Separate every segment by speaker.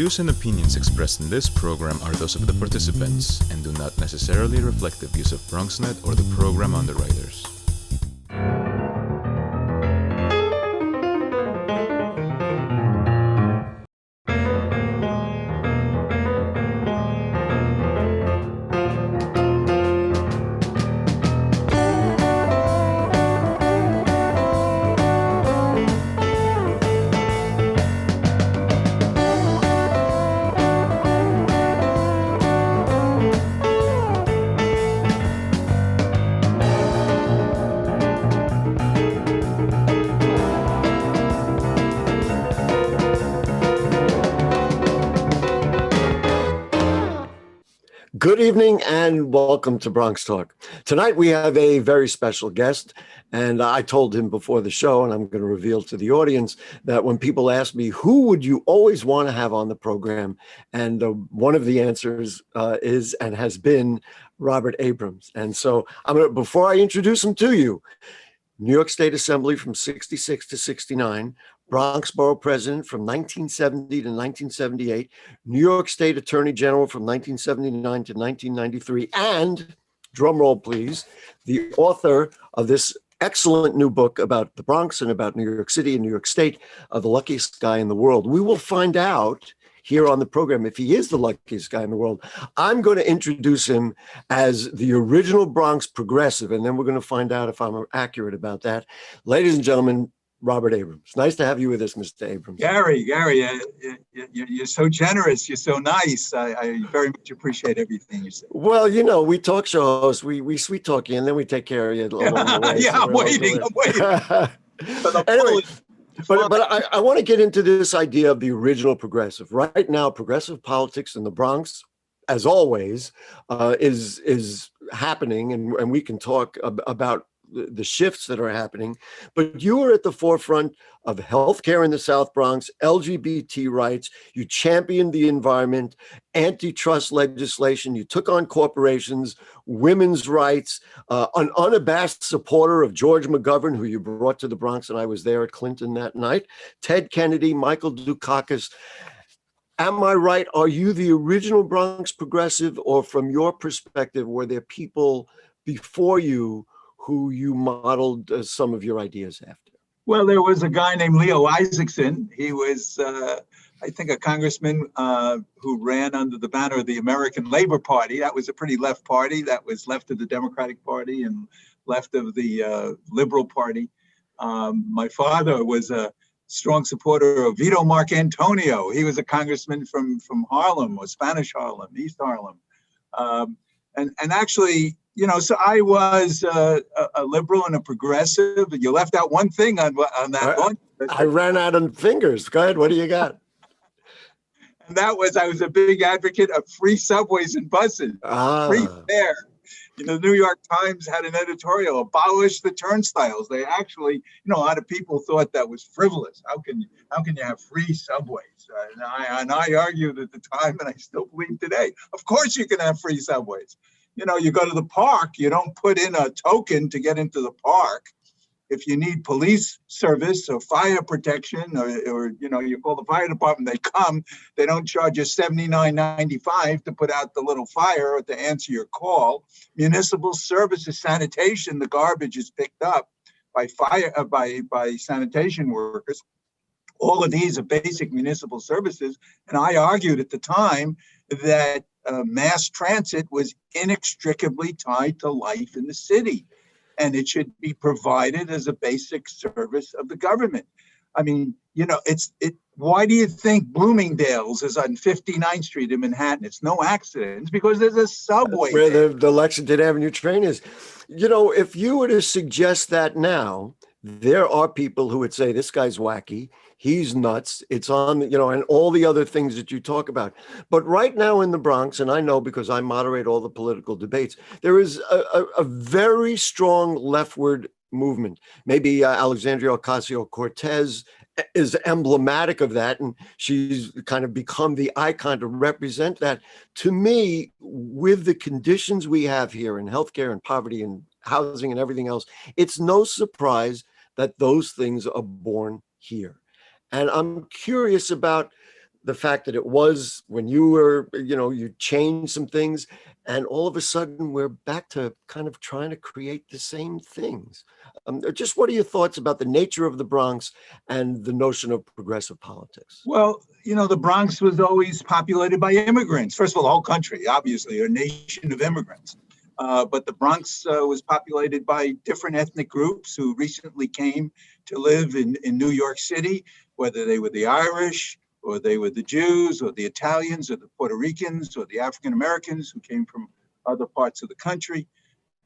Speaker 1: views and opinions expressed in this program are those of the participants and do not necessarily reflect the views of BronxNet or the program underwriters.
Speaker 2: Good evening and welcome to BronxTalk. Tonight we have a very special guest, and I told him before the show, and I'm going to reveal to the audience, that when people ask me, who would you always want to have on the program? And one of the answers is and has been Robert Abrams. And so before I introduce him to you, New York State Assembly from 66 to 69, Bronx Borough President from 1970 to 1978, New York State Attorney General from 1979 to 1993, and, drumroll please, the author of this excellent new book about the Bronx and about New York City and New York State, The Luckiest Guy in the World. We will find out here on the program if he is the luckiest guy in the world. I'm going to introduce him as the original Bronx progressive, and then we're going to find out if I'm accurate about that. Ladies and gentlemen, Robert Abrams. Nice to have you with us, Mr. Abrams.
Speaker 3: Gary, you're so generous. You're so nice. I very much appreciate everything you say.
Speaker 2: Well, you know, we talk show hosts. We sweet talk you, and then we take care of you along the way.
Speaker 3: Yeah, I'm waiting.
Speaker 2: Anyway, but I want to get into this idea of the original progressive. Right now, progressive politics in the Bronx, as always, is happening, and we can talk about the shifts that are happening, but you are at the forefront of healthcare in the South Bronx, LGBT rights. You championed the environment, antitrust legislation. You took on corporations, women's rights, an unabashed supporter of George McGovern, who you brought to the Bronx, and I was there at Clinton that night, Ted Kennedy, Michael Dukakis. Am I right? Are you the original Bronx progressive, or from your perspective, were there people before you who you modeled some of your ideas after?
Speaker 3: Well, there was a guy named Leo Isaacson. He was, I think, a congressman who ran under the banner of the American Labor Party. That was a pretty left party. That was left of the Democratic Party and left of the Liberal Party. My father was a strong supporter of Vito Marcantonio. He was a congressman from Harlem, or Spanish Harlem, East Harlem. And actually, you know, so I was a liberal and a progressive. You left out one thing on that one.
Speaker 2: I ran out of fingers. Go ahead. What do you got?
Speaker 3: And that was, I was a big advocate of free subways and buses, free fare. You know, the New York Times had an editorial, abolish the turnstiles. They actually, you know, a lot of people thought that was frivolous. How can you have free subways? And I argued at the time, and I still believe today, of course you can have free subways. You know, you go to the park, you don't put in a token to get into the park. If you need police service or fire protection, or you know, you call the fire department, they come, they don't charge you $79.95 to put out the little fire or to answer your call. Municipal services, sanitation, the garbage is picked up by by sanitation workers. All of these are basic municipal services. And I argued at the time that mass transit was inextricably tied to life in the city, and it should be provided as a basic service of the government. I mean, you know, why do you think Bloomingdale's is on 59th Street in Manhattan? It's no accident. It's because there's a subway.
Speaker 2: That's where the Lexington Avenue train is. You know, if you were to suggest that now, there are people who would say, this guy's wacky, he's nuts, it's on, you know, and all the other things that you talk about. But right now in the Bronx, and I know because I moderate all the political debates, there is a very strong leftward movement. Maybe Alexandria Ocasio-Cortez is emblematic of that, and she's kind of become the icon to represent that. To me, with the conditions we have here in healthcare and poverty and housing and everything else, it's no surprise that those things are born here. And I'm curious about the fact that it was when you were, you changed some things, and all of a sudden we're back to kind of trying to create the same things. Just what are your thoughts about the nature of the Bronx and the notion of progressive politics?
Speaker 3: Well, the Bronx was always populated by immigrants. First of all, the whole country, obviously, a nation of immigrants. But the Bronx was populated by different ethnic groups who recently came to live in New York City, whether they were the Irish, or they were the Jews, or the Italians, or the Puerto Ricans, or the African Americans who came from other parts of the country.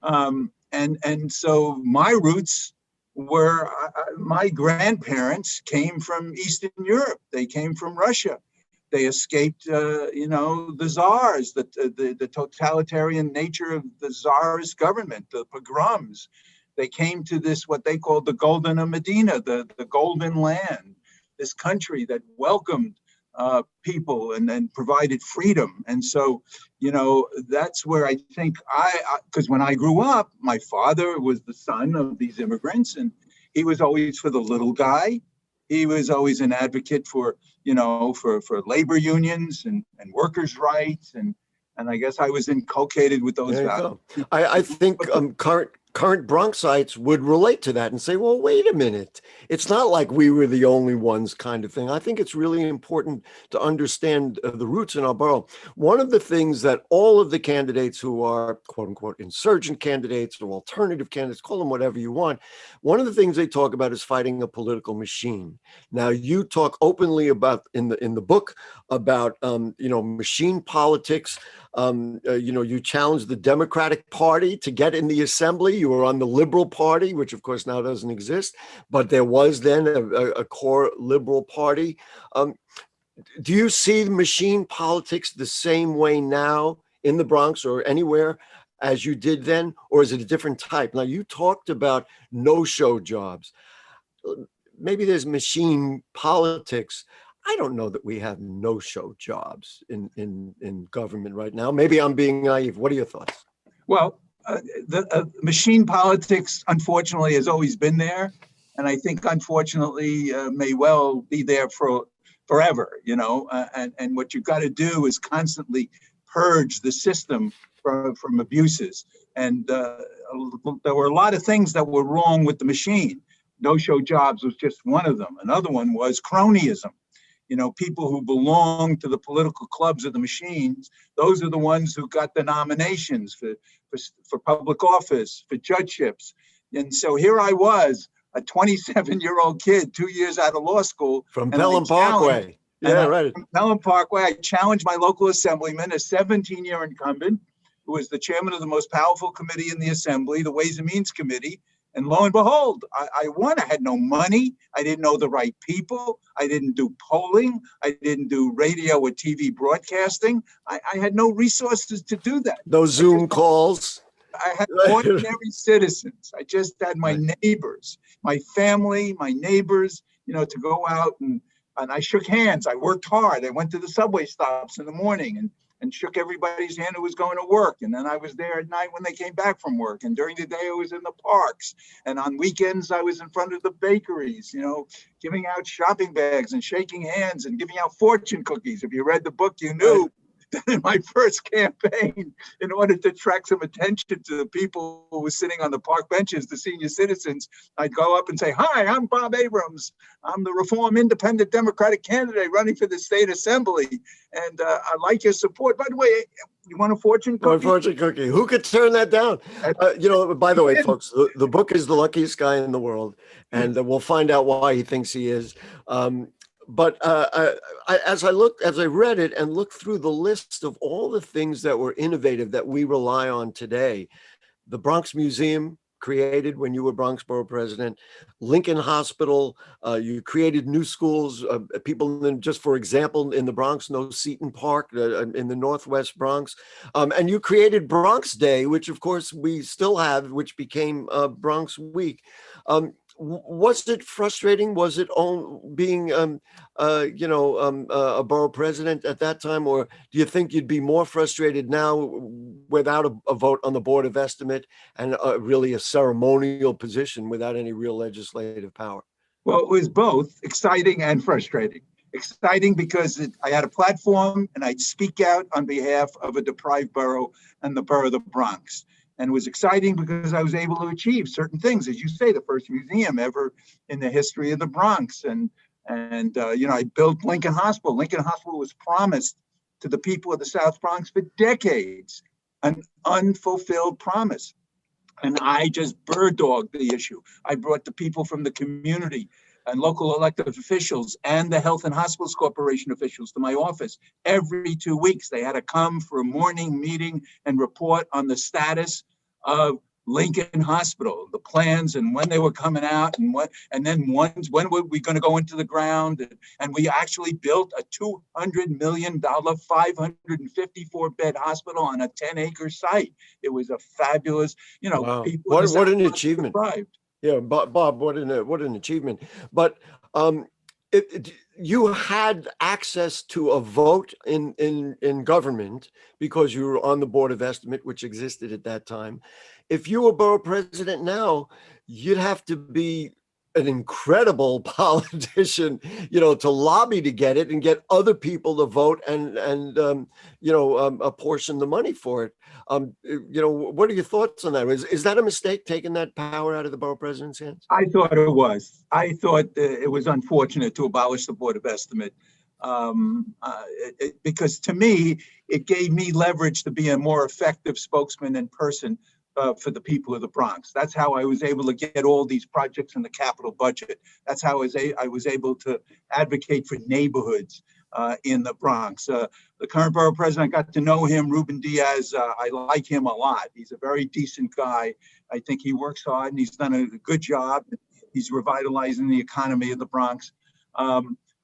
Speaker 3: And so my roots were, my grandparents came from Eastern Europe. They came from Russia. They escaped, the czars, the totalitarian nature of the czarist government, the pogroms. They came to this, what they called the Golden Medina, the Golden Land, this country that welcomed people and provided freedom. And so, that's where I think because when I grew up, my father was the son of these immigrants, and he was always for the little guy. He was always an advocate for, for labor unions and workers' rights. And I guess I was inculcated with those values.
Speaker 2: I think current Bronxites would relate to that and say, well, wait a minute. It's not like we were the only ones kind of thing. I think it's really important to understand the roots in our borough. One of the things that all of the candidates who are quote unquote insurgent candidates or alternative candidates, call them whatever you want, one of the things they talk about is fighting a political machine. Now, you talk openly about in the book about, machine politics. You challenged the Democratic Party to get in the assembly. You were on the Liberal Party, which of course now doesn't exist, but there was then a core Liberal Party. Do you see machine politics the same way now in the Bronx or anywhere as you did then, or is it a different type? Now, you talked about no-show jobs. Maybe there's machine politics. I don't know that we have no-show jobs in government right now. Maybe I'm being naive. What are your thoughts?
Speaker 3: Well, the machine politics, unfortunately, has always been there. And I think, unfortunately, may well be there for forever, and what you've got to do is constantly purge the system from abuses. And there were a lot of things that were wrong with the machine. No-show jobs was just one of them. Another one was cronyism. People who belong to the political clubs of the machines, those are the ones who got the nominations for public office, for judgeships. And so here I was, a 27-year-old kid, 2 years out of law school.
Speaker 2: From Pelham Parkway. Yeah, right.
Speaker 3: From Pelham Parkway, I challenged my local assemblyman, a 17-year incumbent, who was the chairman of the most powerful committee in the assembly, the Ways and Means Committee. And lo and behold, I won. I had no money. I didn't know the right people. I didn't do polling. I didn't do radio or TV broadcasting. I had no resources to do that.
Speaker 2: No Zoom calls.
Speaker 3: I had ordinary citizens. I just had my neighbors, my family, my neighbors, to go out and I shook hands. I worked hard. I went to the subway stops in the morning and shook everybody's hand who was going to work. And then I was there at night when they came back from work. And during the day, I was in the parks. And on weekends, I was in front of the bakeries, giving out shopping bags and shaking hands and giving out fortune cookies. If you read the book, you knew that in my first campaign, in order to attract some attention to the people who were sitting on the park benches, the senior citizens, I'd go up and say, "Hi, I'm Bob Abrams. I'm the Reform Independent Democratic candidate running for the state assembly. And I'd like your support. By the way, you want a fortune cookie?"
Speaker 2: A fortune cookie. Who could turn that down? By the way, folks, the book is The Luckiest Guy in the World, and we'll find out why he thinks he is. But as I read it and looked through the list of all the things that were innovative that we rely on today, the Bronx Museum, created when you were Bronx Borough President, Lincoln Hospital, you created new schools, people just for example, in the Bronx know Seton Park in the Northwest Bronx, and you created Bronx Day, which of course we still have, which became Bronx Week. Was it frustrating? Was it being, a borough president at that time? Or do you think you'd be more frustrated now without a vote on the Board of Estimate and really a ceremonial position without any real legislative power?
Speaker 3: Well, it was both exciting and frustrating. Exciting because I had a platform and I'd speak out on behalf of a deprived borough and the borough of the Bronx. And it was exciting because I was able to achieve certain things. As you say, the first museum ever in the history of the Bronx. And I built Lincoln Hospital. Lincoln Hospital was promised to the people of the South Bronx for decades, an unfulfilled promise. And I just bird dogged the issue. I brought the people from the community and local elected officials and the Health and Hospitals Corporation officials to my office. Every 2 weeks, they had to come for a morning meeting and report on the status of Lincoln Hospital, the plans and when they were coming out and when were we going to go into the ground. And we actually built a $200 million, 554-bed hospital on a 10-acre site. It was a fabulous,
Speaker 2: wow.
Speaker 3: People.
Speaker 2: What an achievement.
Speaker 3: Deprived.
Speaker 2: Yeah, Bob, what an achievement. But you had access to a vote in government because you were on the Board of Estimate, which existed at that time. If you were borough president now, you'd have to be an incredible politician, to lobby to get it and get other people to vote and apportion the money for it. What are your thoughts on that? Is that a mistake, taking that power out of the borough president's hands?
Speaker 3: I thought it was. I thought it was unfortunate to abolish the Board of Estimate because to me, it gave me leverage to be a more effective spokesman in person for the people of the Bronx. That's how I was able to get all these projects in the capital budget. That's how I was able to advocate for neighborhoods in the Bronx. The current borough president, I got to know him, Ruben Diaz. I like him a lot. He's a very decent guy. I think he works hard and he's done a good job. He's revitalizing the economy of the Bronx.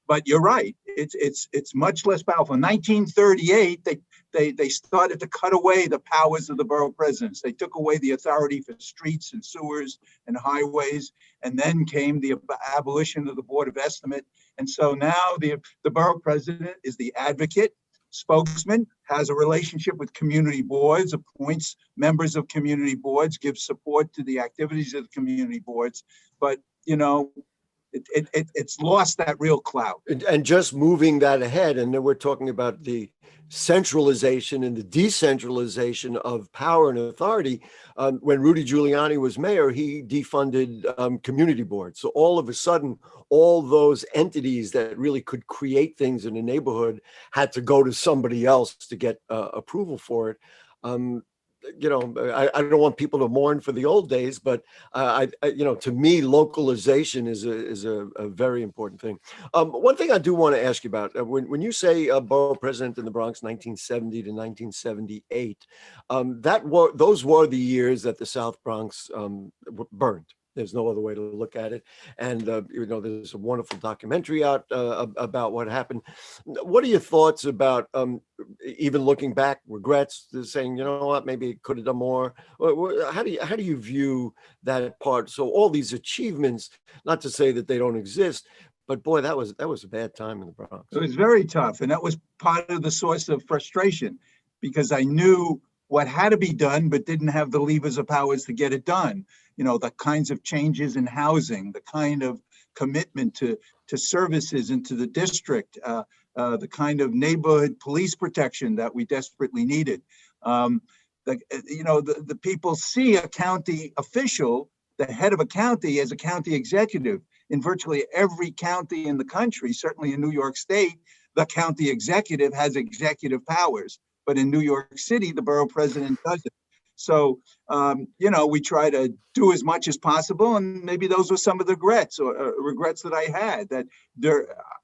Speaker 3: But you're right. It's much less powerful. In 1938, they started to cut away the powers of the borough presidents. They took away the authority for streets and sewers and highways, and then came the abolition of the Board of Estimate. And so now the borough president is the advocate, spokesman, has a relationship with community boards, appoints members of community boards, gives support to the activities of the community boards. But, it's lost that real clout.
Speaker 2: And just moving that ahead, and then we're talking about the centralization and the decentralization of power and authority. When Rudy Giuliani was mayor, he defunded community boards. So all of a sudden, all those entities that really could create things in a neighborhood had to go to somebody else to get approval for it. I don't want people to mourn for the old days, but to me, localization is a very important thing. One thing I do want to ask you about, when you say borough president in the Bronx, 1970 to 1978, those were the years that the South Bronx burned. There's no other way to look at it. And, there's a wonderful documentary out about what happened. What are your thoughts about even looking back, regrets, saying, you know what, maybe it could have done more? How do you view that part? So all these achievements, not to say that they don't exist, but boy, that was a bad time in the Bronx.
Speaker 3: It was very tough. And that was part of the source of frustration, because I knew what had to be done, but didn't have the levers of powers to get it done. The kinds of changes in housing, the kind of commitment to services into the district, the kind of neighborhood police protection that we desperately needed. The people see a county official, the head of a county, as a county executive. In virtually every county in the country, certainly in New York State, the county executive has executive powers. But in New York City, the borough president doesn't. So, we try to do as much as possible. And maybe those were some of the regrets that I had, that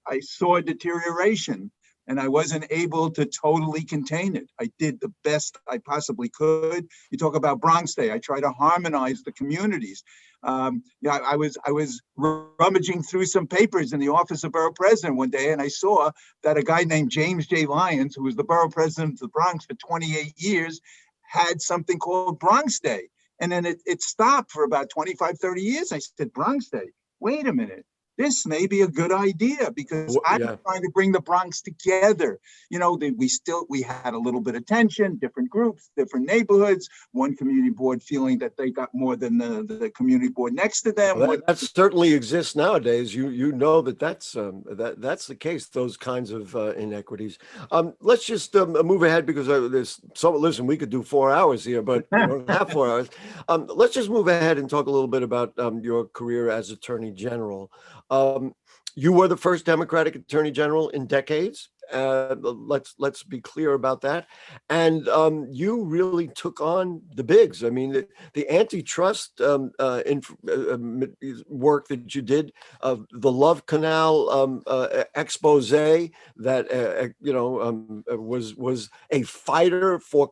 Speaker 3: I saw deterioration and I wasn't able to totally contain it. I did the best I possibly could. You talk about Bronx Day. I try to harmonize the communities. I was rummaging through some papers in the office of borough president one day, and I saw that a guy named James J. Lyons, who was the borough president of the Bronx for 28 years, had something called Bronx Day. And then it stopped for about 25, 30 years. I said, Bronx Day, wait a minute. this may be a good idea because I'm
Speaker 2: Yeah.
Speaker 3: trying to bring the Bronx together. You know, we had a little bit of tension, different groups, different neighborhoods, one community board feeling that they got more than the community board next to them.
Speaker 2: Well, that certainly exists nowadays. You know that's the case. Those kinds of inequities. Let's just move ahead because there's so. Listen, we could do 4 hours here, but we don't have 4 hours. Let's just move ahead and talk a little bit about your career as Attorney General. You were the first Democratic Attorney General in decades. Let's be clear about that. And you really took on the bigs. I mean, the antitrust work that you did, the Love Canal expose that was a fighter for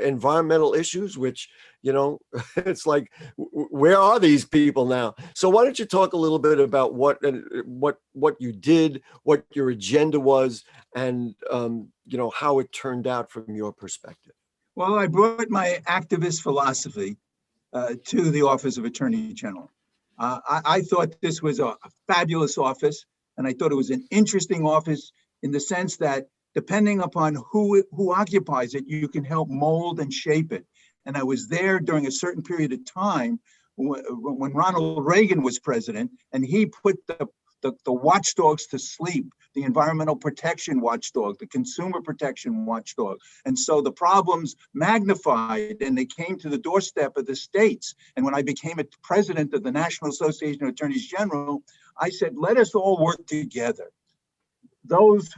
Speaker 2: environmental issues, which it's like, where are these people now? So why don't you talk a little bit about what you did, what your agenda was, and how it turned out from your perspective?
Speaker 3: Well, I brought my activist philosophy to the Office of Attorney General. I thought this was a fabulous office, and I thought it was an interesting office in the sense that depending upon who occupies it, you can help mold and shape it. And I was there during a certain period of time when Ronald Reagan was president, and he put the watchdogs to sleep, the environmental protection watchdog, the consumer protection watchdog. And so the problems magnified and they came to the doorstep of the states. And when I became a president of the National Association of Attorneys General, I said, let us all work together. Those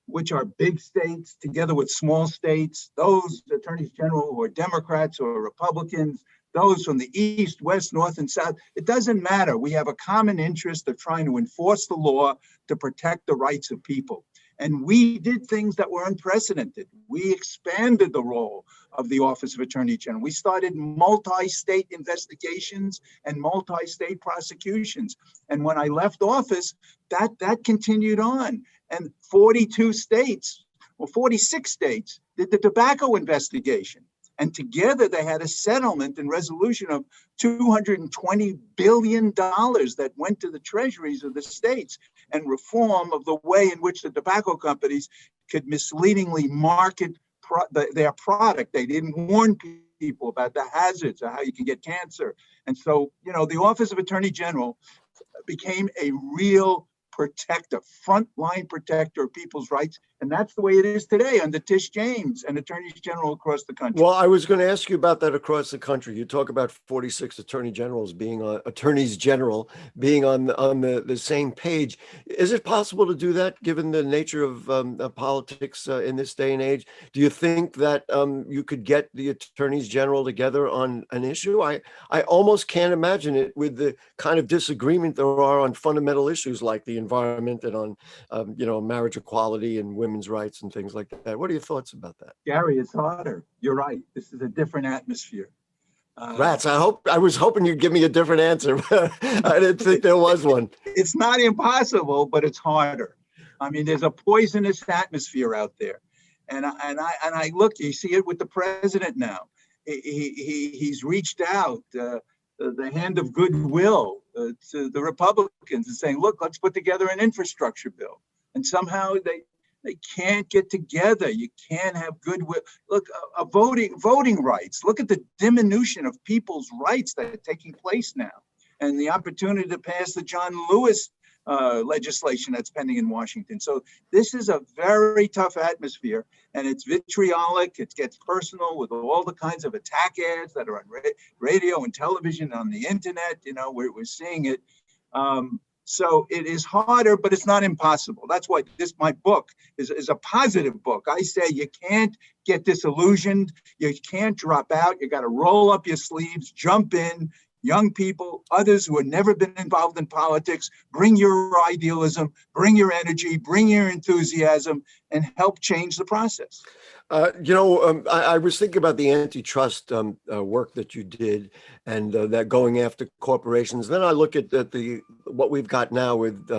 Speaker 3: which are big states together with small states, those attorneys general who are Democrats or Republicans, those from the East, West, North, and South, it doesn't matter. We have a common interest of trying to enforce the law to protect the rights of people. And we did things that were unprecedented. We expanded the role of the Office of Attorney General. We started multi-state investigations and multi-state prosecutions. And when I left office, that continued on. And 42 states, or 46 states, did the tobacco investigation. And together they had a settlement and resolution of $220 billion that went to the treasuries of the states, and reform of the way in which the tobacco companies could misleadingly market their product. They didn't warn people about the hazards or how you can get cancer. And so, the Office of Attorney General became a real protector, frontline protector of people's rights. And that's the way it is today under Tish James and attorneys general across the country.
Speaker 2: Well, I was going to ask you about that across the country. You talk about 46 attorneys general being on the same page. Is it possible to do that given the nature of politics in this day and age? Do you think that you could get the attorneys general together on an issue? I almost can't imagine it with the kind of disagreement there are on fundamental issues like the environment and on marriage equality and women's rights and things like that. What are your thoughts about that?
Speaker 3: Gary, it's harder. You're right. This is a different atmosphere.
Speaker 2: Rats, I was hoping you'd give me a different answer, but I didn't think there was one.
Speaker 3: It's not impossible, but it's harder. I mean, there's a poisonous atmosphere out there. And I look, you see it with the president now. He's reached out the hand of goodwill to the Republicans and saying, look, let's put together an infrastructure bill. And somehow they can't get together. You can't have goodwill. Look, voting rights. Look at the diminution of people's rights that are taking place now, and the opportunity to pass the John Lewis legislation that's pending in Washington. So this is a very tough atmosphere, and it's vitriolic. It gets personal with all the kinds of attack ads that are on radio and television, on the internet. We're seeing it. So it is harder, but it's not impossible. That's why my book is a positive book. I say you can't get disillusioned. You can't drop out. You got to roll up your sleeves, jump in. Young people, others who have never been involved in politics, bring your idealism, bring your energy, bring your enthusiasm, and help change the process.
Speaker 2: I was thinking about the antitrust work that you did and that going after corporations. Then I look at the what we've got now with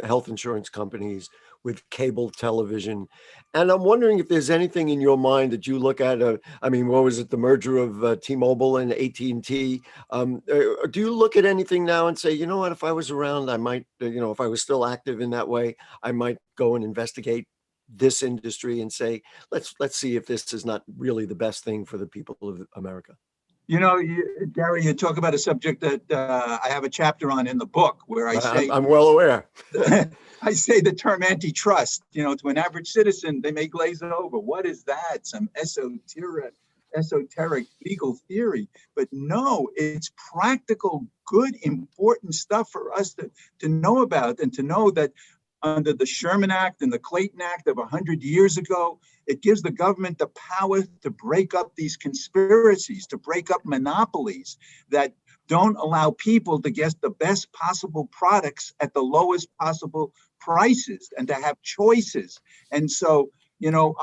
Speaker 2: health insurance companies, with cable television. And I'm wondering if there's anything in your mind that you look at. I mean, what was it, the merger of T-Mobile and AT&T? Do you look at anything now and say, you know what, if I was around, I might, if I was still active in that way, I might go and investigate this industry and say, let's see if this is not really the best thing for the people of America.
Speaker 3: Gary, you talk about a subject that I have a chapter on in the book where I say,
Speaker 2: I'm well aware.
Speaker 3: I say the term antitrust, to an average citizen, they may glaze it over. What is that? Some esoteric legal theory. But no, it's practical, good, important stuff for us to know about, and to know that under the Sherman Act and the Clayton Act of 100 years ago, it gives the government the power to break up these conspiracies, to break up monopolies that don't allow people to get the best possible products at the lowest possible prices and to have choices. And so,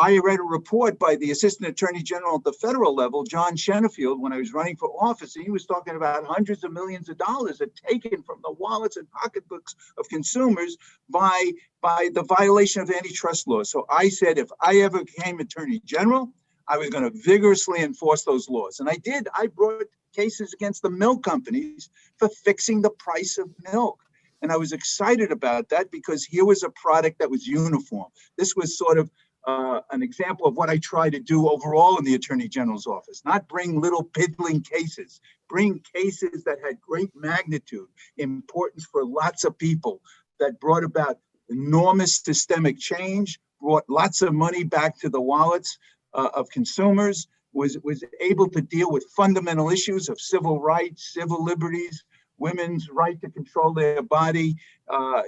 Speaker 3: I read a report by the Assistant Attorney General at the federal level, John Shenafield, when I was running for office, and he was talking about hundreds of millions of dollars are taken from the wallets and pocketbooks of consumers by the violation of antitrust laws. So I said, if I ever became Attorney General, I was going to vigorously enforce those laws. And I did. I brought cases against the milk companies for fixing the price of milk. And I was excited about that because here was a product that was uniform. This was sort of an example of what I try to do overall in the Attorney General's office, not bring little piddling cases, bring cases that had great magnitude, importance for lots of people, that brought about enormous systemic change, brought lots of money back to the wallets of consumers, was able to deal with fundamental issues of civil rights, civil liberties, women's right to control their body,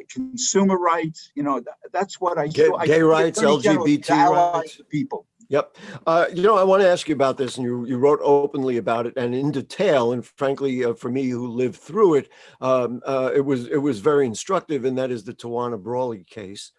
Speaker 3: consumer rights. That's what I saw.
Speaker 2: Gay rights, LGBT rights.
Speaker 3: People.
Speaker 2: Yep. I want to ask you about this, and you wrote openly about it and in detail. And frankly, for me, who lived through it, it was very instructive. And that is the Tawana Brawley case.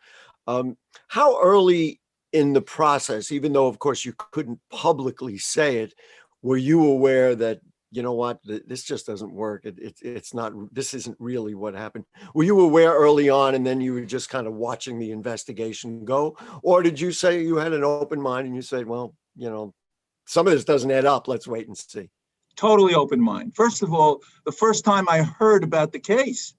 Speaker 2: How early in the process, even though, of course, you couldn't publicly say it, were you aware that, you know what, this just doesn't work? It's not, this isn't really what happened. Were you aware early on, and then you were just kind of watching the investigation go? Or did you say you had an open mind and you said, well, some of this doesn't add up, let's wait and see?
Speaker 3: Totally open mind. First of all, the first time I heard about the case,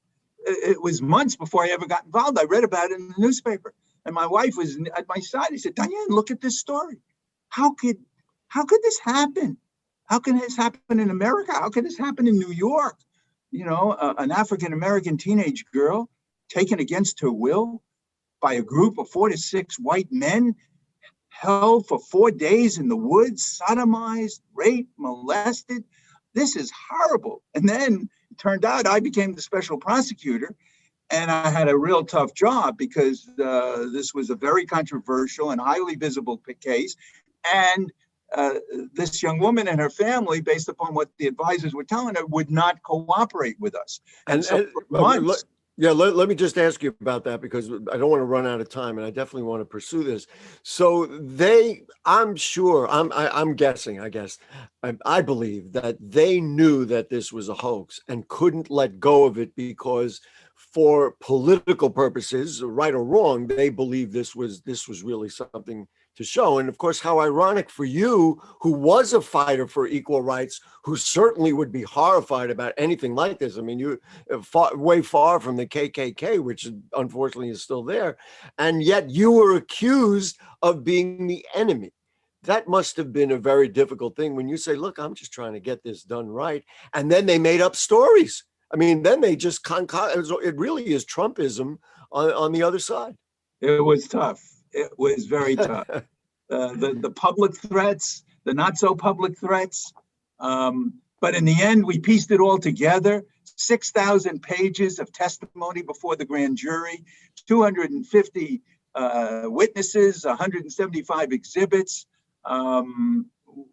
Speaker 3: it was months before I ever got involved. I read about it in the newspaper, and my wife was at my side. He said, Diane, look at this story. How could this happen? How can this happen in America? How can this happen in New York? An African-American teenage girl taken against her will by a group of 4 to 6 white men, held for 4 days in the woods, sodomized, raped, molested. This is horrible. And then it turned out I became the special prosecutor, and I had a real tough job because this was a very controversial and highly visible case. And this young woman and her family, based upon what the advisors were telling her, would not cooperate with us. And so for months,
Speaker 2: let me just ask you about that, because I don't want to run out of time, and I definitely want to pursue this. So I'm sure, I'm guessing, I guess, I believe that they knew that this was a hoax and couldn't let go of it because, for political purposes, right or wrong, they believed this was really something to show. And of course, how ironic for you, who was a fighter for equal rights, who certainly would be horrified about anything like this. I mean, you're way far from the KKK, which unfortunately is still there. And yet you were accused of being the enemy. That must have been a very difficult thing when you say, look, I'm just trying to get this done right. And then they made up stories. I mean, then they just, it really is Trumpism on the other side.
Speaker 3: It was tough. It was very tough. The public threats, the not so public threats. But in the end, we pieced it all together. 6,000 pages of testimony before the grand jury, 250 witnesses, 175 exhibits.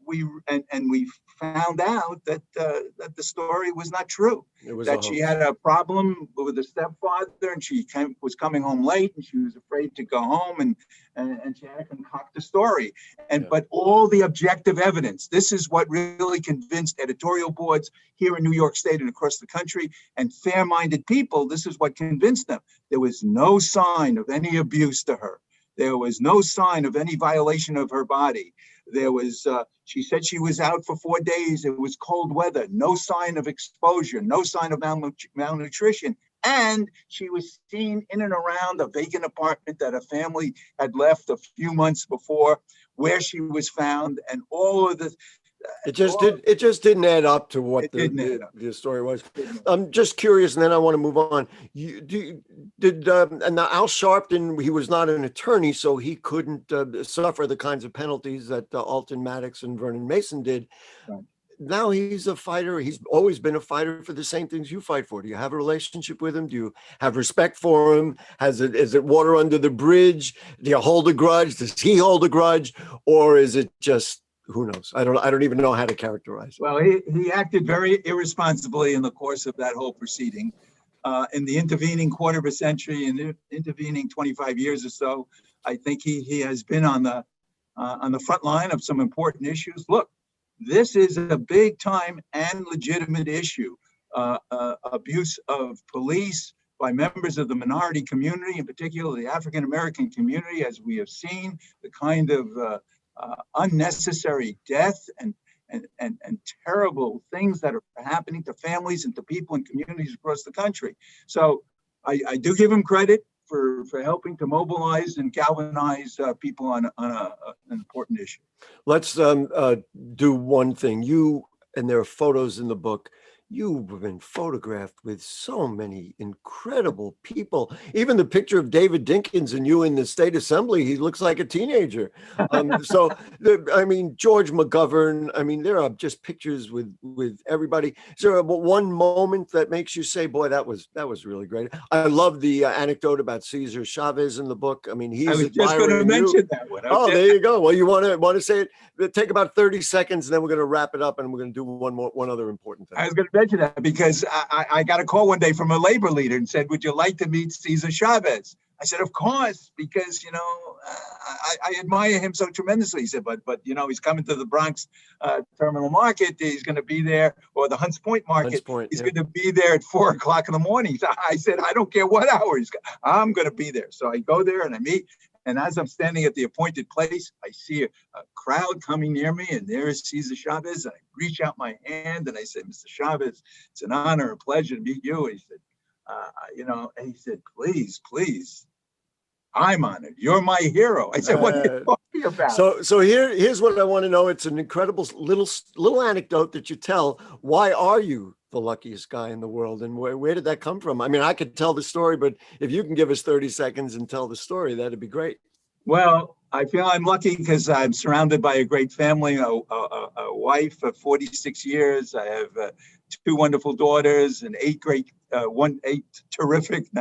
Speaker 3: we found out that that the story was not true.
Speaker 2: It was
Speaker 3: That she had a problem with a stepfather, and she was coming home late, and she was afraid to go home, and she had to concoct a story. But all the objective evidence, this is what really convinced editorial boards here in New York State and across the country, and fair-minded people. This is what convinced them. There was no sign of any abuse to her. There was no sign of any violation of her body. There was, she said she was out for 4 days. It was cold weather, no sign of exposure, no sign of malnutrition. And she was seen in and around a vacant apartment that a family had left a few months before, where she was found, and all of the.
Speaker 2: It just didn't add up to what the story was. I'm just curious, and then I want to move on. And now Al Sharpton, he was not an attorney, so he couldn't suffer the kinds of penalties that Alton Maddox and Vernon Mason did. Right. Now he's a fighter. He's always been a fighter for the same things you fight for. Do you have a relationship with him? Do you have respect for him? Is it water under the bridge? Do you hold a grudge? Does he hold a grudge? Or is it just, who knows? I don't even know how to characterize it.
Speaker 3: Well, he acted very irresponsibly in the course of that whole proceeding. In the intervening quarter of a century and intervening 25 years or so, I think he has been on the front line of some important issues. Look, this is a big time and legitimate issue. Abuse of police by members of the minority community, in particular the African American community, as we have seen, the kind of unnecessary death and terrible things that are happening to families and to people in communities across the country. So I do give him credit for helping to mobilize and galvanize people on an important issue.
Speaker 2: Let's do one thing. And there are photos in the book. You've been photographed with so many incredible people. Even the picture of David Dinkins and you in the State Assembly, he looks like a teenager. George McGovern, there are just pictures with everybody. Is there one moment that makes you say, boy, that was really great? I love the anecdote about Cesar Chavez in the book. I
Speaker 3: was just going to mention that one. Okay.
Speaker 2: Oh, there you go. Well, you want to say it? Take about 30 seconds, and then we're going to wrap it up, and we're going to do one other important thing.
Speaker 3: I was going to mention that because I got a call one day from a labor leader and said, would you like to meet Cesar Chavez? I said, of course, because, I admire him so tremendously. He said, but he's coming to the Bronx terminal market. He's going to be there, or the Hunts Point market. He's going to be there at 4 o'clock in the morning. I said, I don't care what hour I'm going to be there. So I go there and I meet. And as I'm standing at the appointed place, I see a crowd coming near me, and there is Cesar Chavez. And I reach out my hand and I said, Mr. Chavez, it's an honor, a pleasure to meet you. And he said, and he said, please, I'm honored. You're my hero. I said, what are you talking about?
Speaker 2: So here's what I want to know. It's an incredible little anecdote that you tell. Why are you the luckiest guy in the world, and where did that come from? I could tell the story, but if you can give us 30 seconds and tell the story, that'd be great.
Speaker 3: Well, I feel I'm lucky because I'm surrounded by a great family, a wife of 46 years. I have 2 wonderful daughters and 8 terrific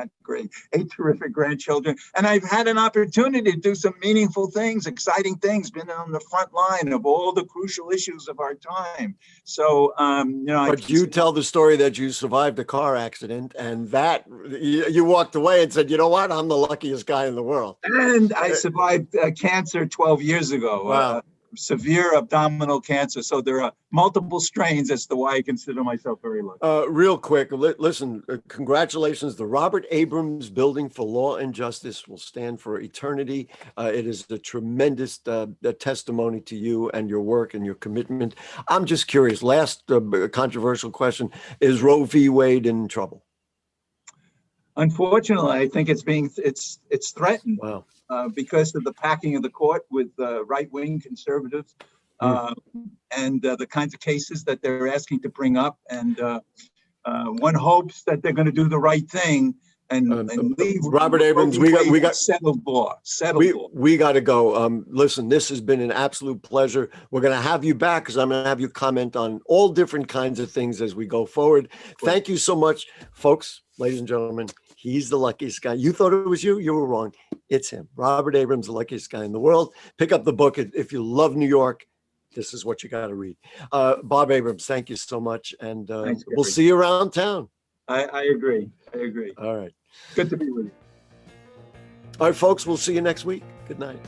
Speaker 3: grandchildren. And I've had an opportunity to do some meaningful things, exciting things, been on the front line of all the crucial issues of our time. So, But
Speaker 2: you tell the story that you survived a car accident, and that you walked away and said, you know what, I'm the luckiest guy in the world.
Speaker 3: And I survived cancer 12 years ago.
Speaker 2: Wow.
Speaker 3: Severe abdominal cancer. So there are multiple strains as to why I consider myself very lucky.
Speaker 2: Real quick, listen, congratulations. The Robert Abrams Building for Law and Justice will stand for eternity. It is a tremendous testimony to you and your work and your commitment. I'm just curious, last controversial question, is Roe v. Wade in trouble?
Speaker 3: Unfortunately, I think it's threatened.
Speaker 2: Wow.
Speaker 3: Because of the packing of the court with right-wing conservatives and the kinds of cases that they're asking to bring up. And one hopes that they're going to do the right thing and leave
Speaker 2: Robert Abrams. We got
Speaker 3: settled law.
Speaker 2: We got to go. Listen, this has been an absolute pleasure. We're going to have you back because I'm going to have you comment on all different kinds of things as we go forward. Thank you so much, folks, ladies and gentlemen. He's the luckiest guy. You thought it was you. You were wrong. It's him. Robert Abrams, the luckiest guy in the world. Pick up the book if you love New York. this is what you got to read. Bob Abrams, thank you so much. And
Speaker 3: Thanks,
Speaker 2: we'll
Speaker 3: Gary.
Speaker 2: see you around town.
Speaker 3: I agree. I agree.
Speaker 2: All right.
Speaker 3: Good to be with you.
Speaker 2: All right, folks, we'll see you next week. Good night.